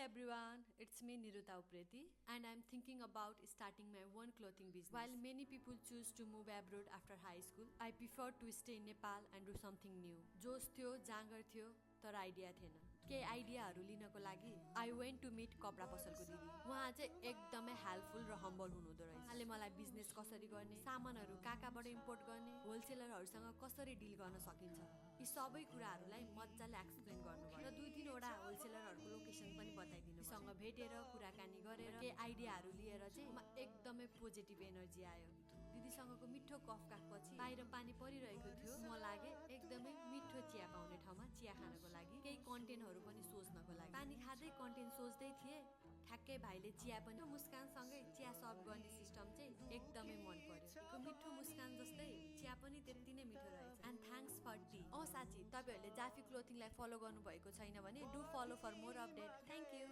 everyone, it's me Niruta Upreti and I'm thinking about starting my own clothing business. While many people choose to move abroad after high school, I prefer to stay in Nepal and do something new. जोश थियो, जाँगर थियो, तर idea थिएन। केही आइडियाहरू लिनको लागि I went to meet कपडा पसलको दिदी। उहाँ चाहिँ एकदमै हेल्पफुल र हम्बल हुनुहुँदो रहेछ। उहाँले मलाई बिजनेस कसरी गर्ने, सामानहरू कहाँबाट इम्पोर्ट गर्ने, होलसेलरहरूसँग कसरी डिल गर्न सकिन्छ, यी सबै कुराहरूलाई मज्जाले एक्सप्लेन गर्नुभयो र 2-3 वटा होलसेलरहरूको लोकेसन पनि बताइदिनु भयो। सँग भेटेर कुराकानी गरेर केही आइडियाहरू लिएर चाहिँ म एकदमै पोजिटिभ एनर्जी आयो। दिदीसँगको मिठो गफ काटपछि बाहिर पानी परिरहेको थियो। म लागे एकदमै मिठो चिया पाउने ठाउँमा चिया खानको लागि केही कन्टेन्टहरू पनि सोच्नको लागि। पानी खाँदै कन्टेन्ट सोच्दै थिए, ठ्याक्कै भाइले चिया पनि मुस्कानसँगै चिया सर्भ गर्ने सिस्टम चाहिँ एकदमै मन पर्यो। मिठो मुस्कान जस्तै चिया पनि त्यति नै मिठो रहेछ। And thanks for tea. साँच्ची तपाईहरुले जाफी क्लोथिङलाई फलो गर्नुभएको छैन भने do follow for more update. Thank you.